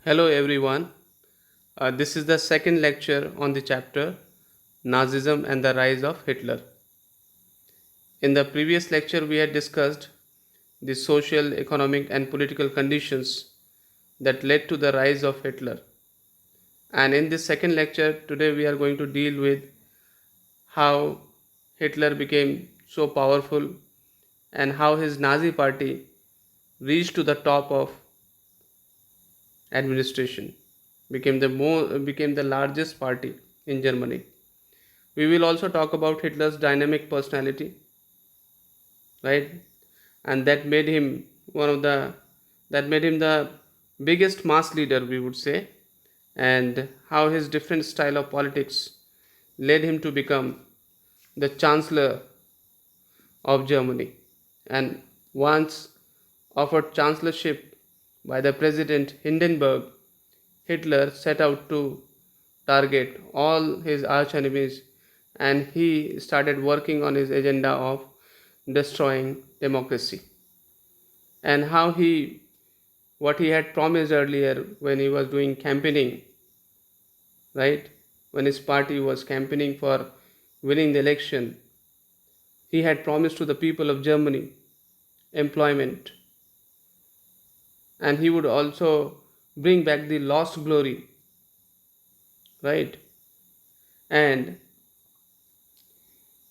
Hello everyone. This is the second lecture on the chapter Nazism and the Rise of Hitler. In the previous lecture, we had discussed the social, economic, and political conditions that led to the rise of Hitler. And in this second lecture, today we are going to deal with how Hitler became so powerful and how his Nazi party reached to the top of administration, became the largest party in Germany. We will also talk about Hitler's dynamic personality, right? And one of the that made him the biggest mass leader, we would say, and how his different style of politics led him to become the chancellor of Germany. And once offered chancellorship by the president Hindenburg, Hitler set out to target all his arch enemies, and he started working on his agenda of destroying democracy. And what he had promised earlier when he was doing campaigning, right? When his party was campaigning for winning the election, he had promised to the people of Germany employment, and he would also bring back the lost glory, right? And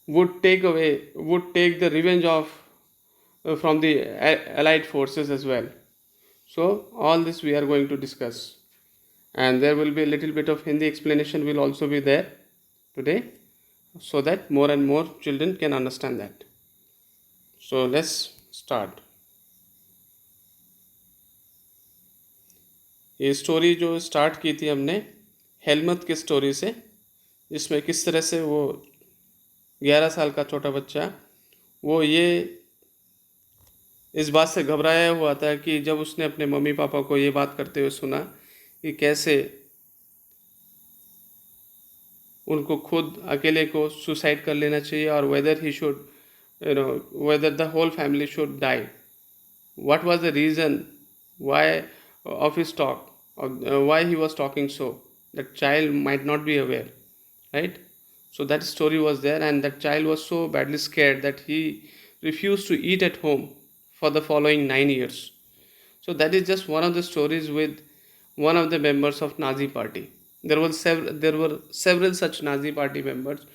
would take the revenge of from the allied forces as well. So all this we are going to discuss, and there will be a little bit of Hindi explanation will also be there today, so that more and more children can understand that. So let's start. ये story जो start की थी हमने हेलमत की story से, जिसमें किस तरह से वो 11 साल का छोटा बच्चा वो ये इस बात से घबराया हुआ था कि जब उसने अपने मम्मी पापा को ये बात करते हुए सुना कि कैसे उनको खुद अकेले को सुसाइड कर लेना चाहिए और whether he should whether the whole family should die, what was the reason why of his talk, why he was talking so, that child might not be aware, right? So that story was there, and that child was so badly scared that he refused to eat at home for the following 9 years. So that is just one of the stories with one of the members of Nazi party. There were several such Nazi party members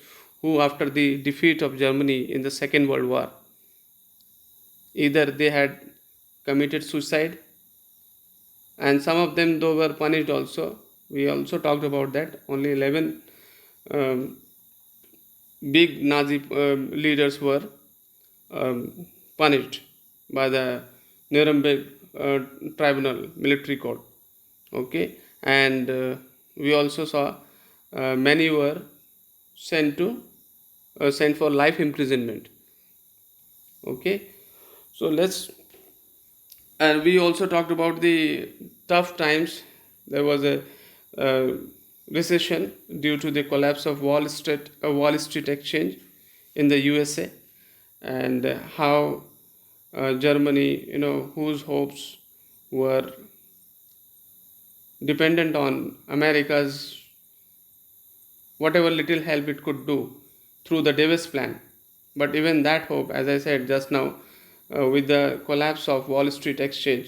who, after the defeat of Germany in the Second World War, either they had committed suicide, and some of them though were punished also. We also talked about that. Only 11 big Nazi leaders were punished by the Nuremberg tribunal, military court. Okay, and we also saw many were sent for life imprisonment. Okay, so and we also talked about the tough times. There was a recession due to the collapse of Wall Street Exchange in the USA, and how Germany, whose hopes were dependent on America's whatever little help it could do through the Davis Plan. But even that hope, as I said just now, with the collapse of Wall Street Exchange,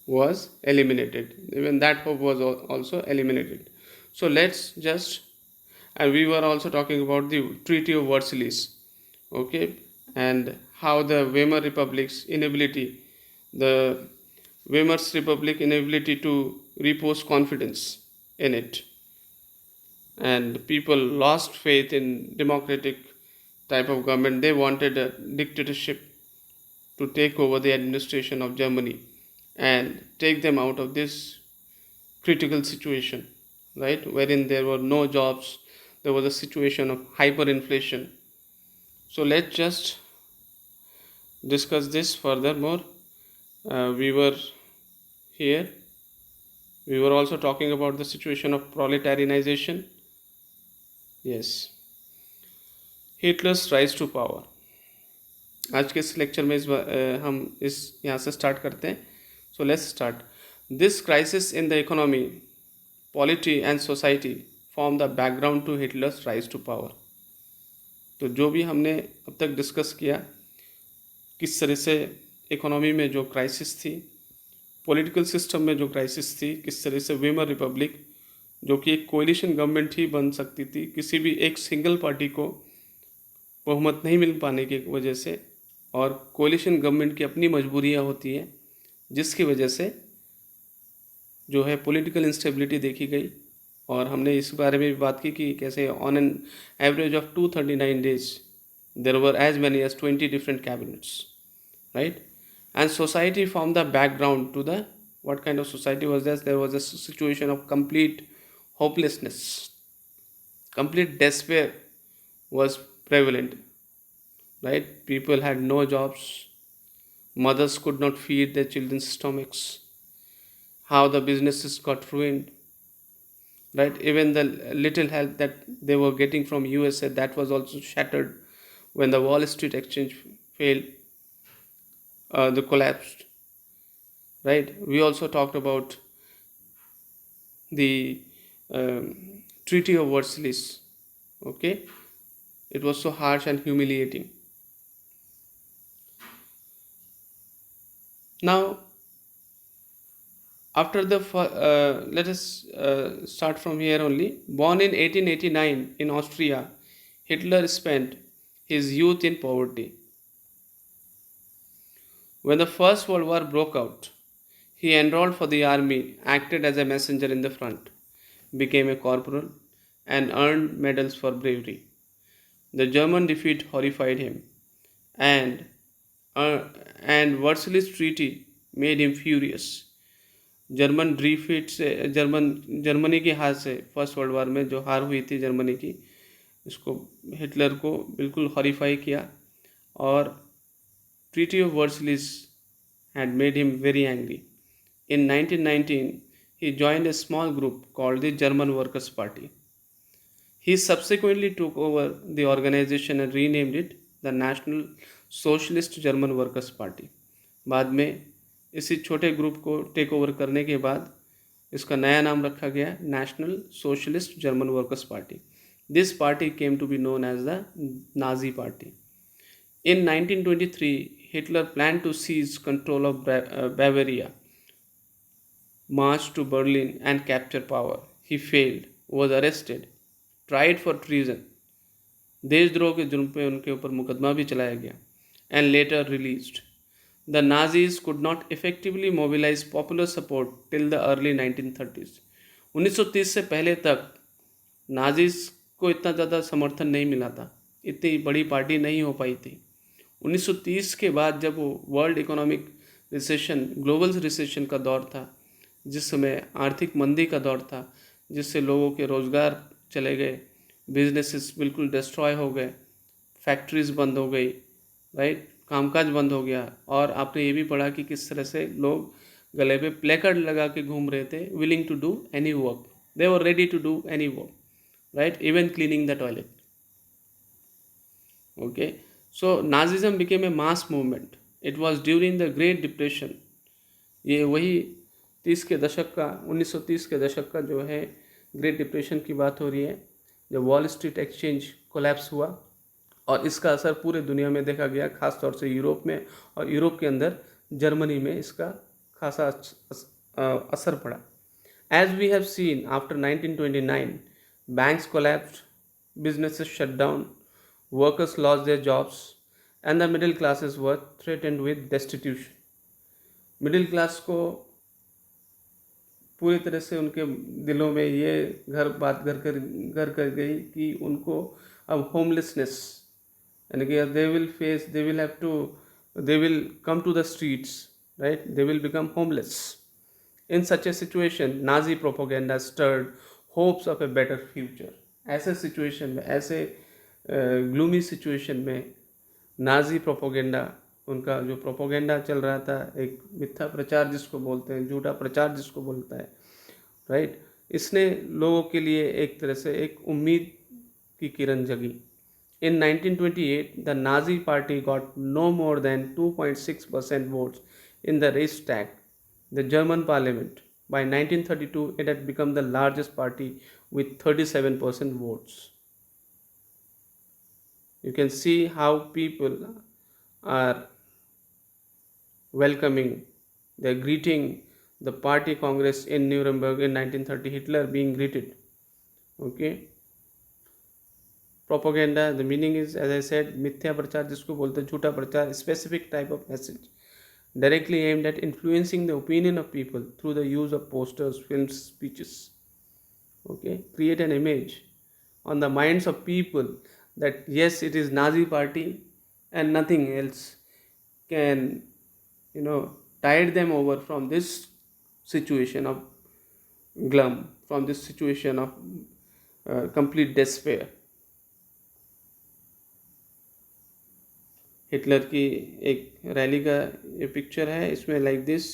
was eliminated. Even that hope was also eliminated. So and we were also talking about the Treaty of Versailles, okay, and how the Weimar's Republic inability to repose confidence in it, and people lost faith in democratic type of government. They wanted a dictatorship to take over the administration of Germany and take them out of this critical situation, right, wherein there were no jobs, there was a situation of hyperinflation. So let's just discuss this furthermore. We were also talking about the situation of proletarianization. Yes, Hitler's rise to power. आज के इस lecture में हम यहाँ से start करते हैं. So let's start. This crisis in the economy, polity and society form the background to Hitler's rise to power. तो जो भी हमने अब तक डिस्कस किया, किस तरह से इकोनॉमी में जो क्राइसिस थी, पॉलिटिकल सिस्टम में जो क्राइसिस थी, किस तरह से वीमर रिपब्लिक जो कि एक कोलिशन गवर्नमेंट ही बन सकती थी, किसी भी एक सिंगल पार्टी को बहुमत नहीं मिल पाने की वजह से, और कोलिशन गवर्नमेंट की अपनी मजबूरियां होती हैं जिसकी वजह से जो है पॉलिटिकल इंस्टेबिलिटी देखी गई। और हमने इस बारे में भी बात की कि कैसे on an average of 239 days there were as many as 20 different cabinets, right? And society from the background to the what kind of society was this? There was a situation of complete hopelessness, complete despair was prevalent, right? People had no jobs, mothers could not feed their children's stomachs, how the businesses got ruined, right? Even the little help that they were getting from USA, that was also shattered when the Wall Street exchange failed, the collapsed, right? We also talked about the Treaty of Versailles. Okay, it was so harsh and humiliating. Now after the let us start from here only. Born in 1889 in Austria, Hitler spent his youth in poverty. When the First World War broke out, he enrolled for the army, acted as a messenger in the front, became a corporal, and earned medals for bravery. The German defeat horrified him, and Versailles Treaty made him furious. Germany के हाथ से first world war में जो हार हुई थी Germany की, इसको हिटलर को बिल्कुल हॉरिफाई किया, और treaty of Versailles had made him very angry. In 1919, he joined a small group called the German Workers' Party. He subsequently took over the organization and renamed it the National Socialist German Workers' Party. बाद में इसी छोटे group को take over करने के बाद इसका नया नाम रखा गया National Socialist German Workers Party. This party came to be known as the Nazi Party. In 1923, Hitler planned to seize control of Bavaria, march to Berlin and capture power. He failed, was arrested, tried for treason, देशद्रोह के जुर्म पे उनके ऊपर मुकदमा भी चलाया गया, and later released. The Nazis could not effectively mobilize popular support till the early 1930s. 1930 से पहले तक नाजीज को इतना ज़्यादा समर्थन नहीं मिला था, इतनी बड़ी पार्टी नहीं हो पाई थी. 1930 के बाद जब वो world economic recession, global recession का दौर था, जिस समय आर्थिक मंदी का दौर था, जिससे लोगों के रोज़गार चले गए, बिजनेसेस बिल्कुल डिस्ट्रॉय हो गए, फैक्ट्रीज बंद हो गई, राइट, कामकाज बंद हो गया. और आपने ये भी पढ़ा कि किस तरह से लोग गले पे प्लेकार्ड लगा के घूम रहे थे, willing to do any work, they were ready to do any work, right, even cleaning the toilet. Okay, so Nazism became a mass movement. It was during the Great Depression. ये वही 30 के दशक का, 1930 के दशक का जो है ग्रेट डिप्रेशन की बात हो रही है, जब वॉल स्ट्रीट एक्सचेंज कोलैप्स हुआ, और इसका असर पूरे दुनिया में देखा गया, खास तौर से यूरोप में, और यूरोप के अंदर जर्मनी में इसका खासा असर पड़ा. As we have seen after 1929, banks collapsed, businesses shut down, workers lost their jobs, and the middle classes were threatened with destitution. Middle class को पूरी तरह से उनके दिलों में ये बात घर कर गई कि उनको अब होमलेसनेस, यानी कि they will come to the streets, right? They will become homeless. In such a situation, Nazi propaganda stirred hopes of a better future. ऐसे सिचुएशन में, ऐसे ग्लूमी सिचुएशन में नाजी प्रोपोगेंडा, उनका जो प्रोपोगेंडा चल रहा था, एक मिथ्या प्रचार जिसको बोलते हैं, झूठा प्रचार जिसको बोलता है, राइट, इसने लोगों के लिए एक तरह से एक उम्मीद की किरण जगी. In 1928, the Nazi party got no more than 2.6% votes in the Reichstag, the German parliament. By 1932, it had become the largest party with 37% votes. You can see how people are welcoming, they're greeting the party congress in Nuremberg in 1930, Hitler being greeted. Okay. Propaganda, the meaning is, as I said, मिथ्या प्रचार जिसको बोलते हैं झूठा प्रचार, specific type of message directly aimed at influencing the opinion of people through the use of posters, films, speeches. Okay, create an image on the minds of people that yes, it is Nazi party and nothing else can, tide them over from this situation of glum, from this situation of complete despair. Hitler की एक rally का ये picture है, इसमें like this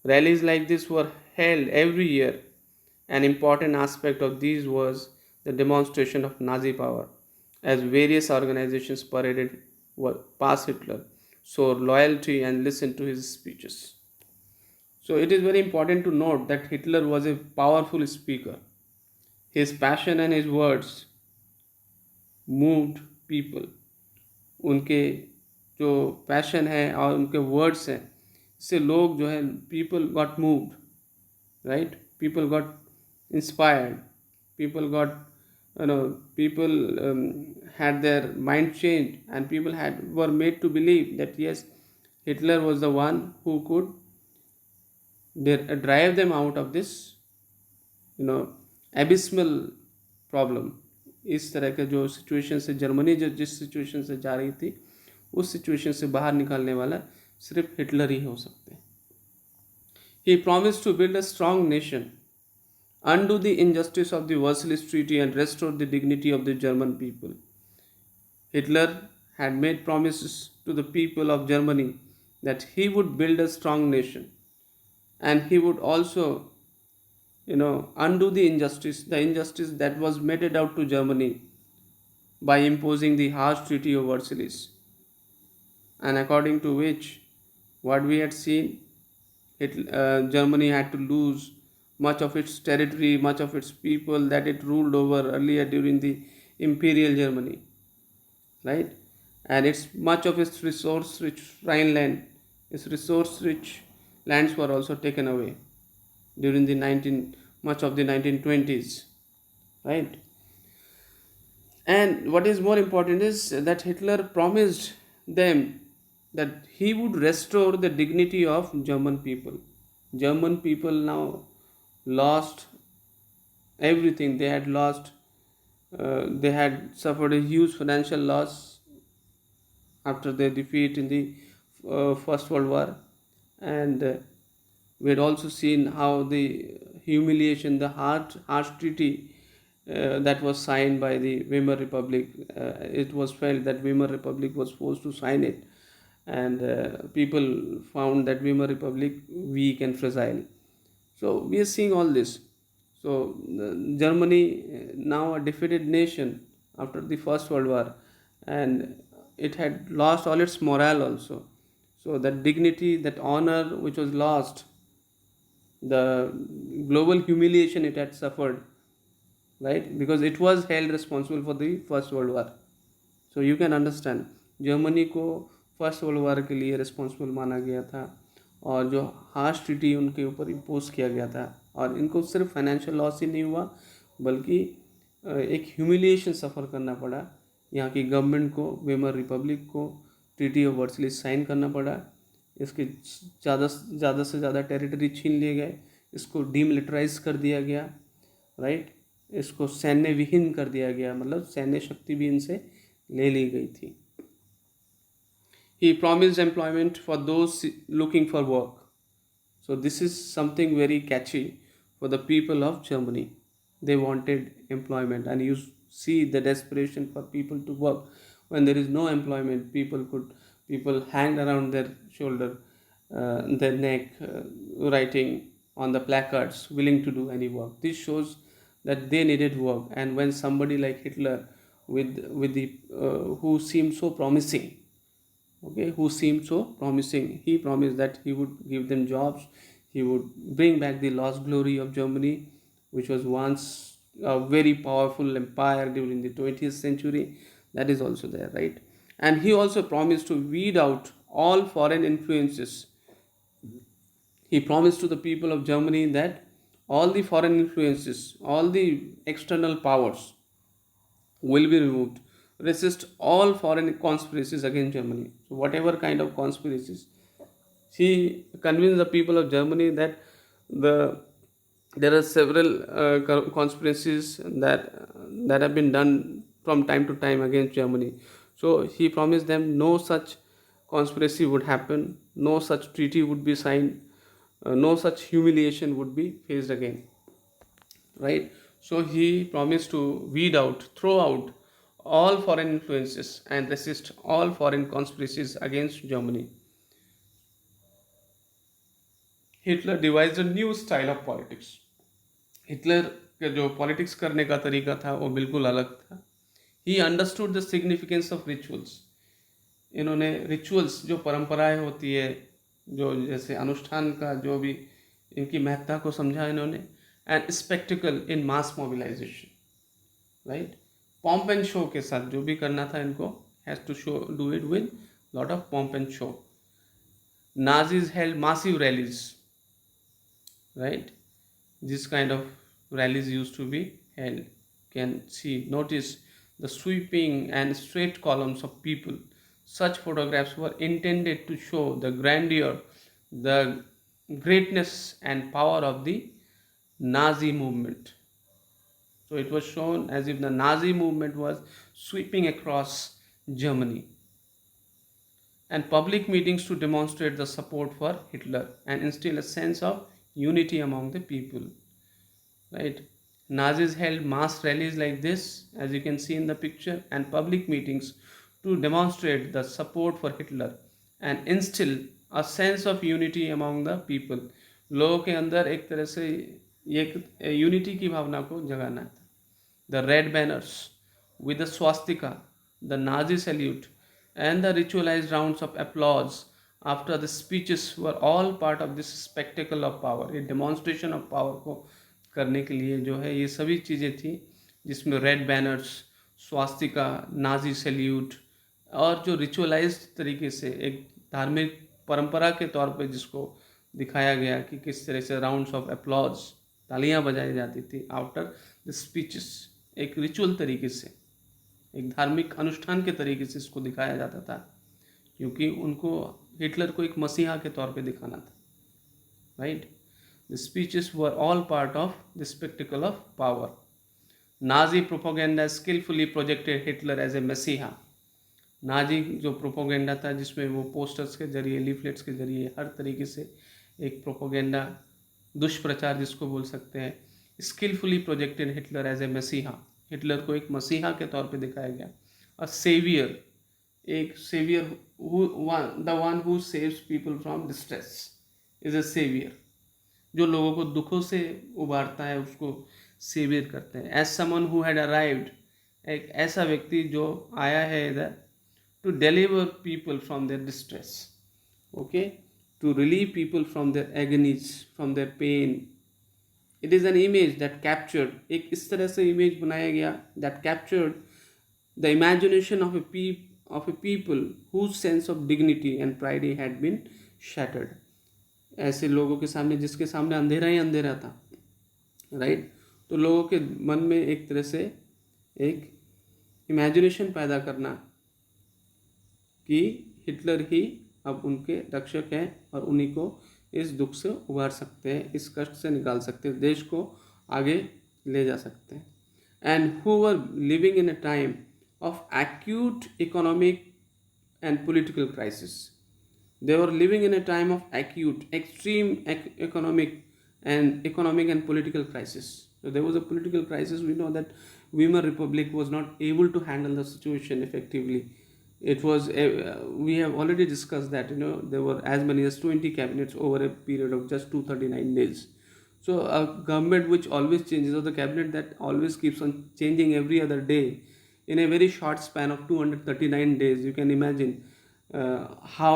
rallies like this were held every year. An important aspect of these was the demonstration of Nazi power, as various organizations paraded past Hitler, showed loyalty and listened to his speeches. So it is very important to note that Hitler was a powerful speaker. His passion and his words moved people. उनके जो passion है और उनके words हैं, इससे लोग जो है, people got moved, right, people got inspired, people got, people had their mind changed, and people were made to believe that yes, Hitler was the one who could drive them out of this abysmal problem. इस तरह के जो situation से Germany जिस situation से जा रही थी, उस सिचुएशन से बाहर निकालने वाला सिर्फ हिटलर ही हो सकते हैं. He promised to build a strong nation, undo the injustice of the Versailles Treaty and restore the dignity of the German people. Hitler had made promises to the people of Germany that he would build a strong nation, and he would also undo the injustice that was meted out to Germany by imposing the harsh Treaty of Versailles, and according to which, what we had seen, Germany had to lose much of its territory, much of its people that it ruled over earlier during the Imperial Germany, right? And much of its resource-rich Rhineland, its resource-rich lands were also taken away during the much of the 1920s, right? And what is more important is that Hitler promised them that he would restore the dignity of German people. German people now lost everything. They had lost, they had suffered a huge financial loss after their defeat in the First World War, and we had also seen how the humiliation, the harsh treaty that was signed by the Weimar Republic. It was felt that Weimar Republic was forced to sign it, and people found that Weimar Republic weak and fragile. So we are seeing all this. So Germany, now a defeated nation after the First World War, and it had lost all its morale also. So that dignity, that honor which was lost, the global humiliation it had suffered, right? Because it was held responsible for the First World War. So you can understand, Germany को first world war के लिए responsible माना गया था, और जो harsh treaty उनके ऊपर इम्पोज किया गया था, और इनको सिर्फ फाइनेंशियल लॉस ही नहीं हुआ बल्कि एक ह्यूमिलिएशन सफ़र करना पड़ा. यहाँ की गवर्नमेंट को, वेमर रिपब्लिक को ट्रीटी ऑफ वर्सलिस साइन करना पड़ा. इसके ज़्यादा से ज़्यादा टेरिटरी छीन लिए गए, इसको डीमिलिटराइज कर दिया गया, राइट. इसको सैन्य विहीन कर दिया गया, मतलब सैन्य शक्ति भी इनसे ले ली गई थी. He promised employment for those looking for work. So this is something very catchy for the people of Germany. They wanted employment, and you see the desperation for people to work. When there is no employment, people hanged around their shoulder, their neck, writing on the placards, willing to do any work. This shows that they needed work. And when somebody like Hitler, who seemed so promising, he promised that he would give them jobs, He would bring back the lost glory of Germany, which was once a very powerful empire during the 20th century. That is also there, right? And he also promised to weed out all foreign influences. He promised to the people of Germany that all the foreign influences, all the external powers will be removed. Resist all foreign conspiracies against Germany. So, whatever kind of conspiracies, she convinced the people of Germany that the there are several conspiracies that have been done from time to time against Germany. So he promised them no such conspiracy would happen, no such treaty would be signed, no such humiliation would be faced again. Right? So he promised to weed out, throw out all foreign influences and resist all foreign conspiracies against Germany. Hitler devised a new style of politics. Hitler के जो politics करने का तरीका था वो बिल्कुल अलग था. He understood the significance of rituals. इन्होंने रिचुअल्स जो परंपराएं होती है, जो जैसे अनुष्ठान का जो भी इनकी महत्ता को समझा इन्होंने. And spectacle in mass mobilization, right. Pomp and show के साथ जो भी करना था इनको, has to show do it with lot of pomp and show. Nazis held massive rallies, right? This kind of rallies used to be held. Can see, notice the sweeping and straight columns of people. Such photographs were intended to show the grandeur, the greatness and power of the Nazi movement. So it was shown as if the Nazi movement was sweeping across Germany. And public meetings to demonstrate the support for Hitler and instill a sense of unity among the people. Right? Nazis held mass rallies like this, as you can see in the picture, and public meetings to demonstrate the support for Hitler and instill a sense of unity among the people. लोगों के अंदर एक तरह से एक unity की भावना को जगाना था. The red banners with the swastika, the Nazi salute, and the ritualized rounds of applause after the speeches were all part of this spectacle of power. ये demonstration of power को करने के लिए जो है ये सभी चीज़ें थी, जिसमें red banners, Swastika, Nazi salute और जो रिचुअलाइज्ड तरीके से एक धार्मिक परंपरा के तौर पे जिसको दिखाया गया कि किस तरह से राउंड्स ऑफ अप्लॉज, तालियां बजाई जाती थी आफ्टर द स्पीचेस. एक रिचुअल तरीके से, एक धार्मिक अनुष्ठान के तरीके से इसको दिखाया जाता था, क्योंकि उनको हिटलर को एक मसीहा के तौर पे दिखाना था. Right. The speeches were all part of the spectacle of power. Nazi propaganda skilfully projected Hitler as a messiah. Nazi जो प्रोपोगेंडा था, जिसमें वो पोस्टर्स के जरिए, लीफलेट्स के जरिए, हर तरीके से एक प्रोपोगेंडा, दुष्प्रचार जिसको बोल सकते हैं, skilfully projected Hitler as a messiah. Hitler को एक मसीहा के तौर पे दिखाया गया. अ सेवियर, एक saviour, the one who saves people from distress is a saviour. जो लोगों को दुखों से उबारता है उसको सेवियर करते हैं. As someone who had arrived, एक ऐसा व्यक्ति जो आया है इधर to deliver people from their distress. Okay, to relieve people from their agonies, from their pain. It is an image that captured, एक इस तरह से इमेज बनाया गया that captured the imagination of a people whose sense of dignity and pride had been shattered. ऐसे लोगों के सामने, जिसके सामने अंधेरा ही अंधेरा था. राइट. तो लोगों के मन में एक तरह से एक इमेजिनेशन पैदा करना कि हिटलर ही अब उनके रक्षक हैं और उन्हीं को इस दुख से उबार सकते हैं, इस कष्ट से निकाल सकते हैं, देश को आगे ले जा सकते हैं. And who were living in a time of acute economic and political crisis. They were living in a time of acute, extreme economic and political crisis. So there was a political crisis. We know that Weimar Republic was not able to handle the situation effectively. It was we have already discussed that there were as many as 20 cabinets over a period of just 239 days. So a government which always changes, or the cabinet that always keeps on changing every other day in a very short span of 239 days, you can imagine how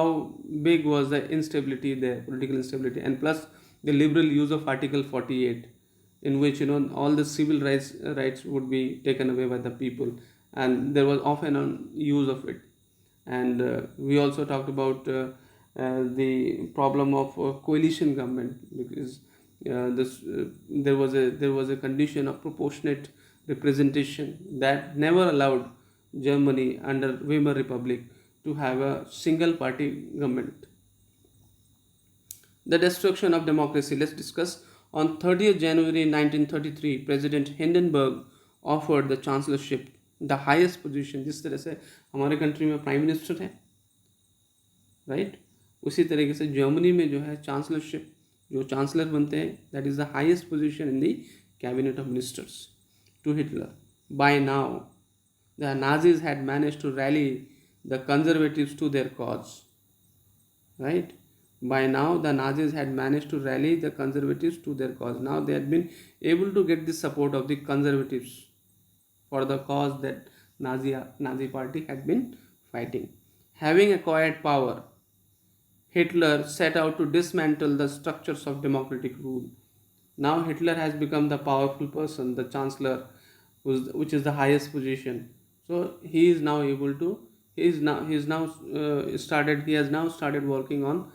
big was the instability there, political instability. And plus the liberal use of Article 48, in which all the civil rights would be taken away by the people, and there was often an use of it. And we also talked about the problem of coalition government, because there was a condition of proportionate representation that never allowed Germany under Weimar Republic to have a single party government. The destruction of democracy. Let's discuss. On 30th January 1933, President Hindenburg offered the chancellorship, the highest position. जिस तरह से हमारे country में prime minister है, right, उसी तरीके से Germany में जो है चांसलरशिप, जो चांसलर बनते हैं, that is the highest position in the cabinet of ministers to Hitler. By now the Nazis had managed to rally the conservatives to their cause, right? By now the Nazis had managed to rally the conservatives to their cause. Now they had been able to get the support of the conservatives for the cause that Nazi party had been fighting. Having acquired power, Hitler set out to dismantle the structures of democratic rule. Now Hitler has become the powerful person, the chancellor, which is the highest position. So he is now able to. He has now started working on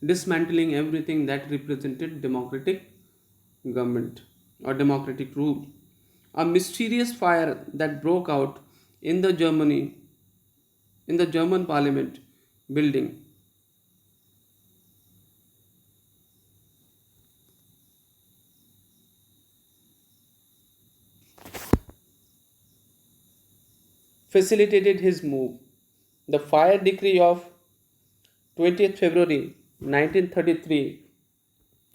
dismantling everything that represented democratic government or democratic rule. A mysterious fire that broke out in the German parliament building facilitated his move. The fire decree of 20th February 1933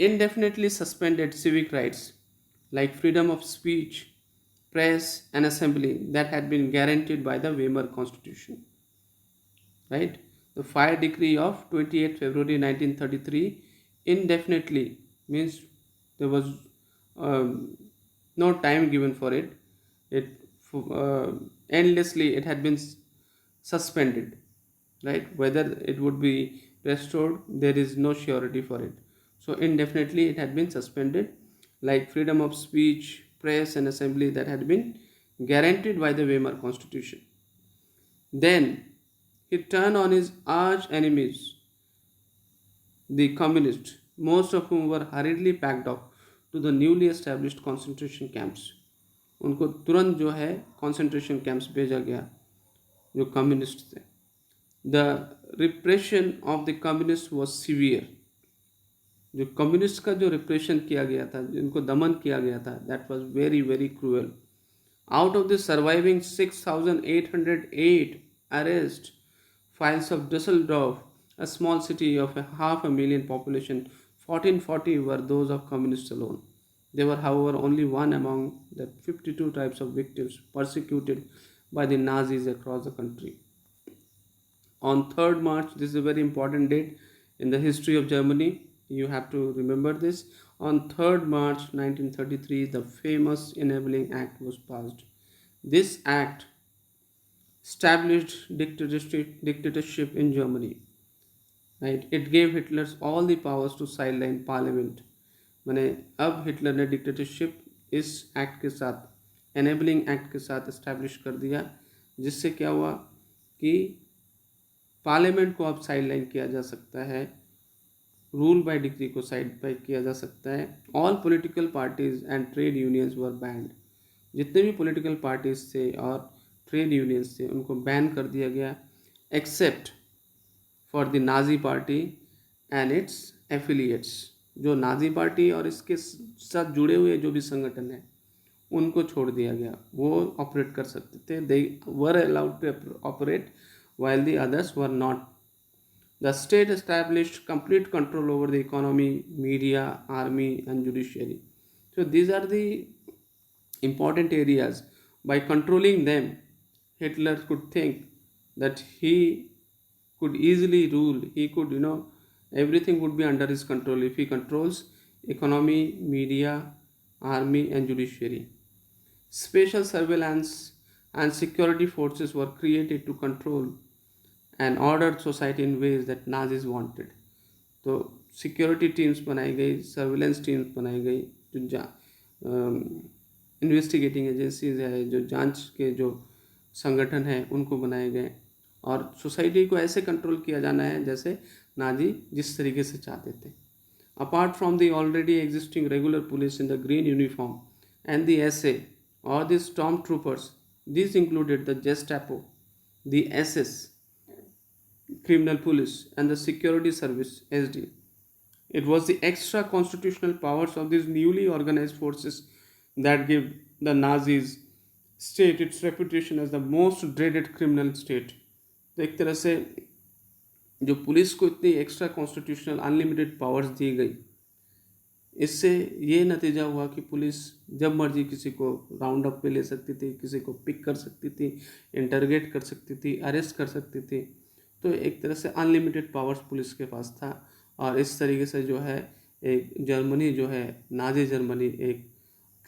indefinitely suspended civic rights like freedom of speech, press, and assembly that had been guaranteed by the Weimar Constitution. Right? The fire decree of 28th February 1933 indefinitely means there was no time given for it. Endlessly it had been suspended, right? Whether it would be restored, there is no surety for it. So indefinitely it had been suspended, like freedom of speech, press, and assembly that had been guaranteed by the Weimar Constitution. Then he turned on his arch enemies, the communists, most of whom were hurriedly packed off to the newly established concentration camps. उनको तुरंत जो है concentration camps भेजा गया, जो communist थे. The repression of the communists was severe. जो communist का जो रिप्रेशन किया गया था, जिनको दमन किया गया था, that was very very cruel. Out of the surviving 6,808 arrest files of Düsseldorf, a small city of 500,000 population, 1440 were those of communists alone. They were, however, only one among the 52 types of victims persecuted by the Nazis across the country. On 3rd March, this is a very important date in the history of Germany. You have to remember this. On 3rd March 1933, the famous Enabling Act was passed. This act established dictatorship in Germany. Right? It gave Hitler all the powers to sideline parliament. मैंने अब Hitler ने dictatorship इस act के साथ, enabling act के साथ establish कर दिया, जिससे क्या हुआ कि पार्लियामेंट को अब साइडलाइन किया जा सकता है, रूल बाय डिक्री को साइड बाय किया जा सकता है. All political parties and trade unions were band. जितने भी पॉलिटिकल पार्टीज थे और ट्रेड यूनियंस थे उनको बैन कर दिया गया, except for the Nazi party and it's affiliates. जो नाजी पार्टी और इसके साथ जुड़े हुए जो भी संगठन हैं उनको छोड़ दिया गया. वो ऑपरेट कर सकते थे, they were allowed to operate while the others were not. The state established complete control over the economy, media, army, and judiciary. So these are the important areas. By controlling them, Hitler could think that he could easily rule. He could, everything would be under his control if he controls economy, media, army, and judiciary. Special surveillance and security forces were created to control and ordered society in ways that Nazis wanted. तो security teams बनाई गई, surveillance teams बनाई गई, जो investigating agencies है, जो जांच के जो संगठन है उनको बनाए गए, और सोसाइटी को ऐसे कंट्रोल किया जाना है जैसे नाजी जिस तरीके से चाहते थे. Apart from the already existing regular police in the green uniform and the SA or the stormtroopers, these included the Gestapo, the SS, criminal police, and the security service SD. It was the extra constitutional powers of these newly organized forces that gave the Nazis state its reputation as the most dreaded criminal state. तो एक तरह से जो police को इतनी extra constitutional unlimited powers दी गई, इससे ये नतीजा हुआ कि पुलिस जब मर्जी किसी को राउंड अप पे ले सकती थी, किसी को पिक कर सकती थी, इंटरगेट कर सकती थी, अरेस्ट कर सकती थी. तो एक तरह से अनलिमिटेड पावर्स पुलिस के पास था. और इस तरीके से जो है एक जर्मनी जो है, नाजी जर्मनी एक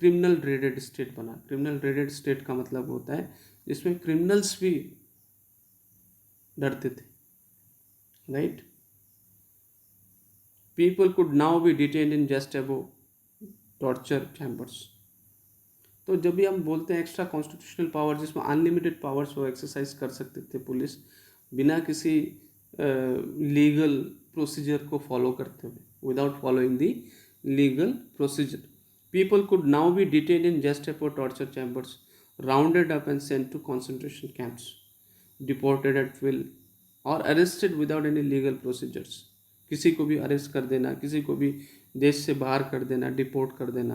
क्रिमिनल ड्रेडेड स्टेट बना. क्रिमिनल ड्रेडेड स्टेट का मतलब होता है जिसमें क्रिमिनल्स भी डरते थे, right. People could now be detained in Gestapo torture chambers. तो जब भी हम बोलते हैं एक्स्ट्रा कॉन्स्टिट्यूशनल पावर, जिसमें अनलिमिटेड पावर्स वो एक्सरसाइज कर सकते थे पुलिस, बिना किसी लीगल प्रोसीजर को फॉलो करते हुए, without following the legal procedure. People could now be detain in Gestapo torture chambers, rounded up and sent to concentration camps, deported at will, or arrested without any legal procedures. किसी को भी arrest कर देना, किसी को भी देश से बाहर कर देना, डिपोर्ट कर देना,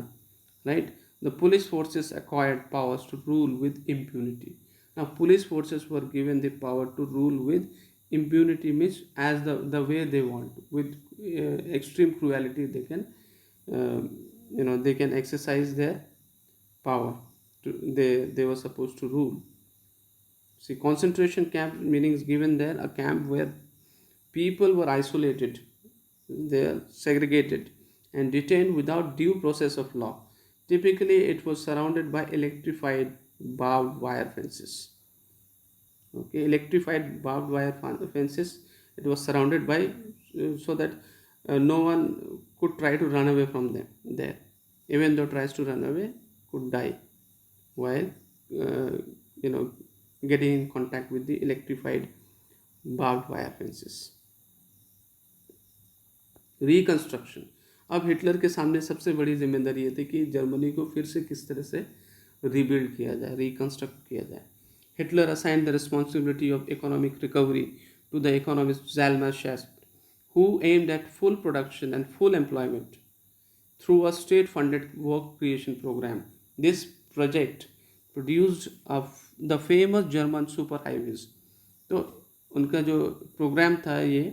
right. The police forces acquired powers to rule with impunity. Now police forces were given the power to rule with impunity, means as the way they want, with extreme cruelty they can they can exercise their power they were supposed to rule. See, concentration camp meaning is given there, a camp where people were isolated, they are segregated and detained without due process of law. Typically it was surrounded by electrified barbed wire fences. Okay, electrified barbed wire fences. It was surrounded by so that no one could try to run away from them there. Even though tries to run away could die while getting in contact with the electrified barbed wire fences. Reconstruction. अब Hitler के सामने सबसे बड़ी जिम्मेदारी ये थी कि Germany को फिर से किस तरह से रीबिल्ड किया जाए, रिकंस्ट्रक्ट किया जाए. Hitler assign the responsibility of economic recovery to the economist Hjalmar Schacht, who aimed at full production and full employment through a state-funded work creation program. This project produced the famous German superhighways. तो उनका जो programme था ये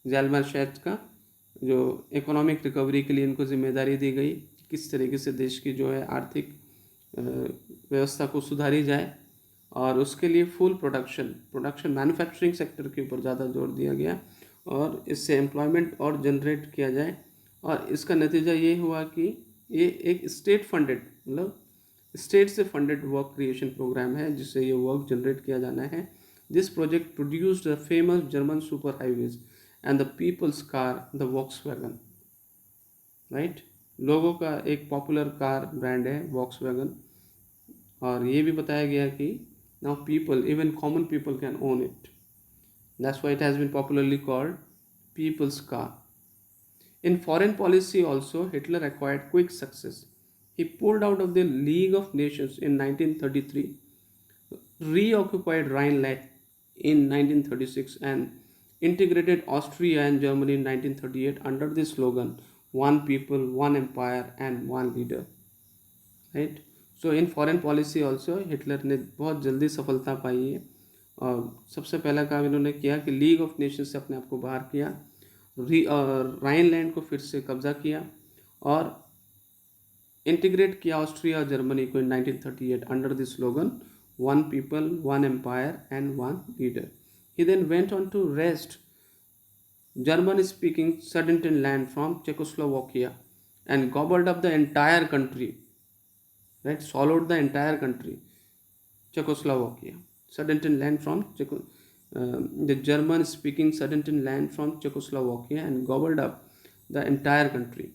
ज़ाल्मर schist का, जो economic recovery के लिए इनको जिम्मेदारी दी गई, किस तरीके से देश की जो है आर्थिक व्यवस्था को सुधारी जाए, और उसके लिए फुल प्रोडक्शन मैन्युफैक्चरिंग सेक्टर के ऊपर ज़्यादा जोर दिया गया, और इससे एम्प्लॉयमेंट और जनरेट किया जाए. और इसका नतीजा ये हुआ कि ये एक स्टेट फंडेड, मतलब स्टेट से फंडेड वर्क क्रिएशन प्रोग्राम है जिससे ये वर्क जनरेट किया जाना है. This project produced the famous German super highways and the people's car the Volkswagen, right. लोगों का एक पॉपुलर कार ब्रांड है वॉक्सवैगन. और ये भी बताया गया कि now people, even common people can own it. That's why it has been popularly called people's car. In foreign policy also, Hitler acquired quick success. He pulled out of the League of Nations in 1933, reoccupied Rhineland in 1936, and integrated Austria and Germany in 1938 under the slogan "One people, one empire, and one leader." Right? So in foreign policy also Hitler ने बहुत जल्दी सफलता पाई है. और सबसे पहला काम इन्होंने किया कि लीग ऑफ नेशन से अपने आप को बाहर किया, राइनलैंड को फिर से कब्जा किया, और इंटीग्रेट किया ऑस्ट्रिया और जर्मनी को in 1938 under the slogan one people, one empire and one leader. He then went on to रेस्ट German speaking Sudetenland from Czechoslovakia and gobbled up the entire country. Right, swallowed the entire country, Czechoslovakia, Sudetenland from the German-speaking Sudetenland from Czechoslovakia, and gobbled up the entire country,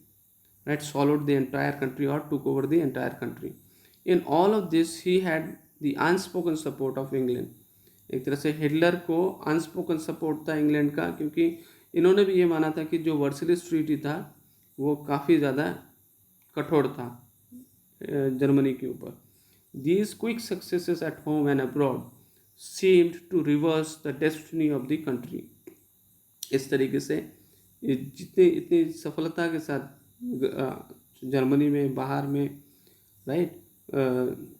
right? Swallowed the entire country or took over the entire country. In all of this, he had the unspoken support of England. एक तरह से Hitler को unspoken support था England का, क्योंकि इन्होंने भी ये माना था कि जो वर्सलिस ट्रीटी था वो काफ़ी ज़्यादा कठोर था जर्मनी के ऊपर. These quick successes at home and abroad seemed to reverse the destiny of the country. इस तरीके से जितनी इतनी सफलता के साथ जर्मनी में बाहर में, right,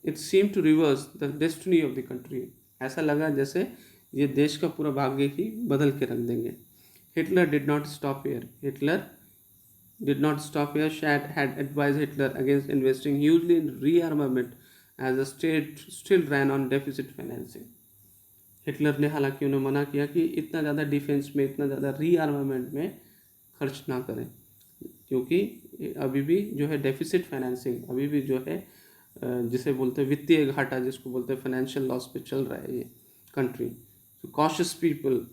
it seem to reverse the destiny of the country. ऐसा लगा जैसे ये देश का पूरा भाग्य ही बदल के रख देंगे. Hitler did not stop here. Shat had advised Hitler against investing hugely in rearmament as the state still ran on deficit financing. Hitler ने हालांकि उन्हें मना किया कि इतना ज़्यादा डिफेंस में, इतना ज़्यादा रीआर्मामेंट में खर्च ना करें, क्योंकि अभी भी जो है डेफिसिट फाइनेंसिंग, अभी भी जो है जिसे बोलते हैं वित्तीय घाटा, जिसको बोलते हैं फाइनेंशियल लॉस पे चल रहा है ये कंट्री. सो कॉशियस पीपल,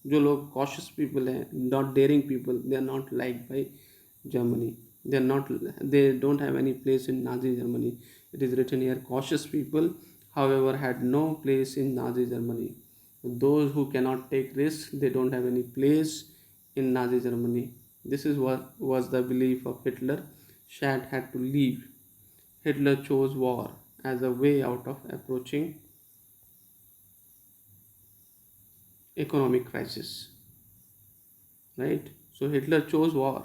जो लोग कॉशियस पीपल हैं, not daring people, they are not like by Germany. They don't have any place in Nazi Germany. It is written here, cautious people, however, had no place in Nazi Germany. Those who cannot take risks, they don't have any place in Nazi Germany. This is what was the belief of Hitler. Shat had to leave. Hitler chose war as a way out of approaching economic crisis. Right? So Hitler chose war.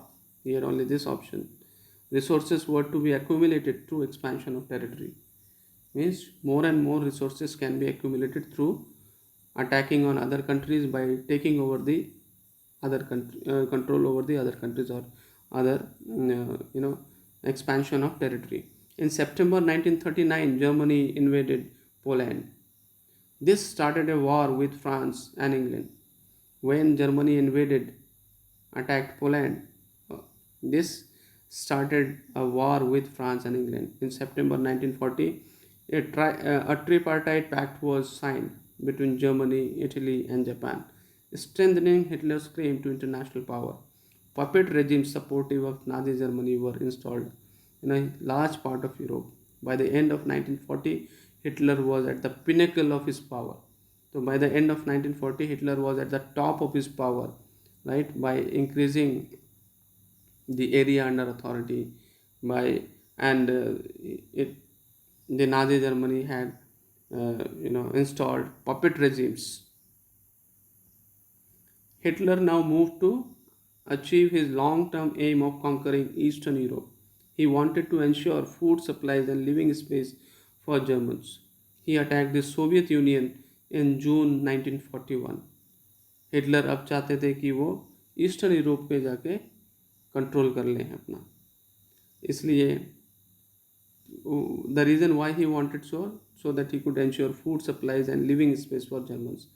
Here only this option. Resources were to be accumulated through expansion of territory. Means more and more resources can be accumulated through attacking on other countries by taking over the other country, control over the other countries, or other expansion of territory. In September 1939, Germany invaded Poland. This started a war with France and England. When Germany attacked Poland, this started a war with France and England. In September 1940, a tripartite pact was signed between Germany, Italy, and Japan, strengthening Hitler's claim to international power. Puppet regimes supportive of Nazi Germany were installed in a large part of Europe. By the end of 1940, Hitler was at the pinnacle of his power. So by the end of 1940, Hitler was at the top of his power, right, by increasing the area under authority by, and the Nazi Germany had installed puppet regimes. Hitler now moved to achieve his long-term aim of conquering Eastern Europe. He wanted to ensure food supplies and living space for Germans. He attacked the Soviet Union in June 1941. Hitler अब चाहते थे कि वो eastern Europe पे जाके control कर लें अपना. इसलिए the reason why he wanted so that he could ensure food supplies and living space for Germans.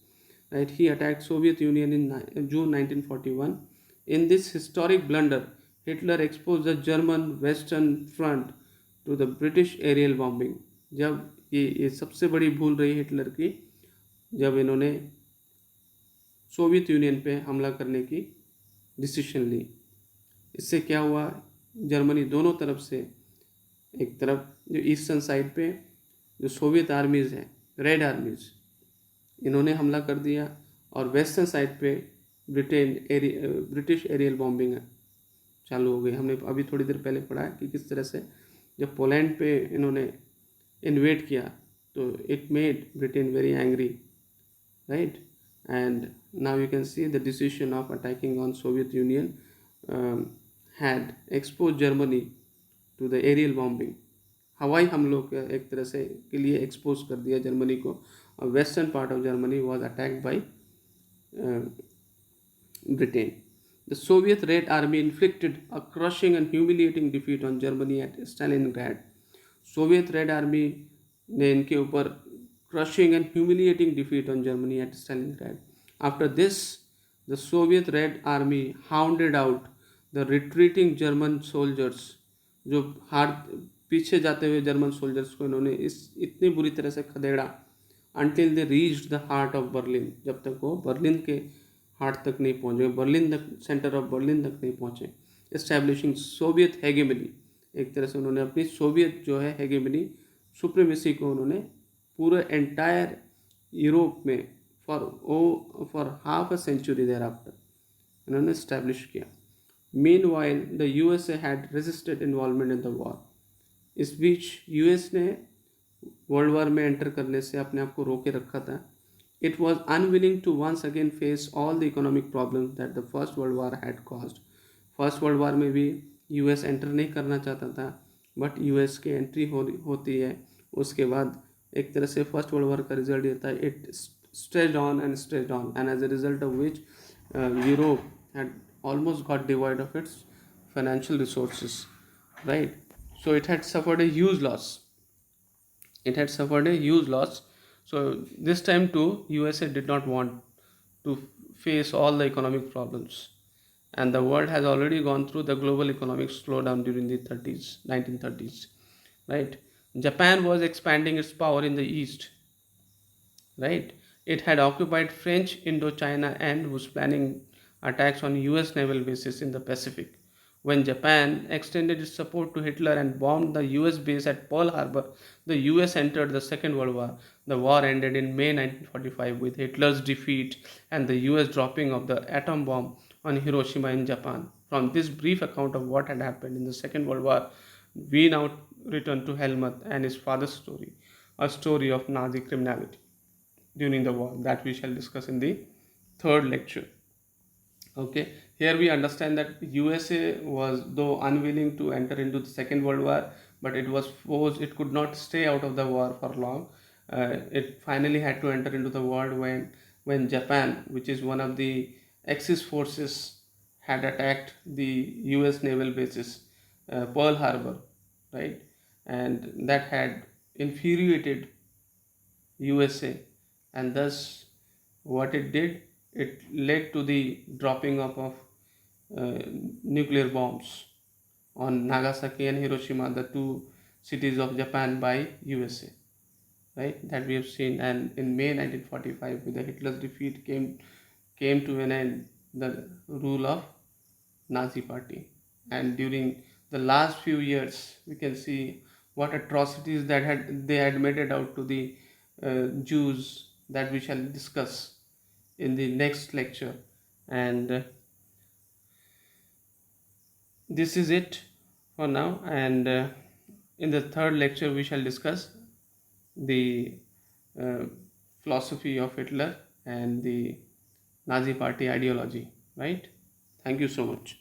Right? He attacked Soviet Union in June 1941. In this historic blunder, Hitler exposed the German Western Front to the British aerial bombing. जब ये सबसे बड़ी भूल रही Hitler की, जब इन्होंने Soviet union पे हमला करने की डिसीजन ली. इससे क्या हुआ, जर्मनी दोनों तरफ से, एक तरफ जो ईस्टर्न साइड पे जो सोवियत आर्मीज़ हैं, रेड आर्मीज़, इन्होंने हमला कर दिया, और वेस्टर्न साइड पे ब्रिटिश एरियल बॉम्बिंग चालू हो गई. हमने अभी थोड़ी देर पहले पढ़ा कि किस तरह से जब पोलैंड पे इन्होंने इन्वेट किया तो it made Britain very angry, right. And now you can see the decision of attacking on Soviet union had exposed Germany to the aerial bombing. हवाई हमलों के एक तरह से के लिए एक्सपोज कर दिया जर्मनी को. Western part of Germany was attacked by Britain. The Soviet Red Army inflicted a crushing and humiliating defeat on Germany at Stalingrad. Soviet Red Army ने इनके ऊपर crushing and humiliating defeat on Germany at Stalingrad. After this, the Soviet Red Army hounded out the retreating German soldiers. जो पीछे जाते हुए German soldiers को इन्होंने इतनी बुरी तरह से खदेड़ा, until they reached the heart of Berlin, जब तक वो बर्लिन के हार्ट तक नहीं पहुँचे, बर्लिन तक, सेंटर ऑफ बर्लिन तक नहीं पहुँचे. एस्टैब्लिशिंग सोवियत हेगेमनी, एक तरह से उन्होंने अपनी सोवियत जो है हेगेमनी, सुप्रीमेसी को उन्होंने पूरे एंटायर यूरोप में for half a century thereafter इन्होंने इस्टेब्लिश किया. Meanwhile the USA had resisted involvement in the war. इस बीच यूएस ने वर्ल्ड वॉर में एंटर करने से अपने आप को रोके रखा था. It was unwilling to once again face all the economic problems that the first world war had caused. First world war में भी यूएस एंटर नहीं करना चाहता था, बट यूएस की एंट्री होती है. उसके बाद एक तरह से फर्स्ट वर्ल्ड वॉर का रिजल्ट ये था, it stretched on and stretched on, and as a result of which Europe had almost got devoid of its financial resources, right? So it had suffered a huge loss. So this time too, USA did not want to face all the economic problems, and the world has already gone through the global economic slowdown during the 1930s, right? Japan was expanding its power in the east, right? It had occupied French Indochina and was planning attacks on US naval bases in the Pacific. When Japan extended its support to Hitler and bombed the US base at Pearl Harbor, the US entered the Second World War. The war ended in May 1945 with Hitler's defeat and the US dropping of the atom bomb on Hiroshima in Japan. From this brief account of what had happened in the Second World War, we now return to Helmut and his father's story, a story of Nazi criminality during the war that we shall discuss in the third lecture. Okay, here we understand that USA was though unwilling to enter into the Second World War, but it was forced, it could not stay out of the war for long. It finally had to enter into the war when Japan, which is one of the Axis forces, had attacked the US naval bases, Pearl Harbor, right? And that had infuriated USA, and thus what it did, it led to the dropping of uh, nuclear bombs on Nagasaki and Hiroshima, the two cities of Japan, by USA, right? That we have seen. And in May 1945, with the Hitler's defeat, came to an end the rule of Nazi Party. And during the last few years, we can see what atrocities that they had meted out to the Jews, that we shall discuss in the next lecture. And this is it for now. And in the third lecture, we shall discuss the uh, philosophy of Hitler and the Nazi Party ideology. Right? Thank you so much.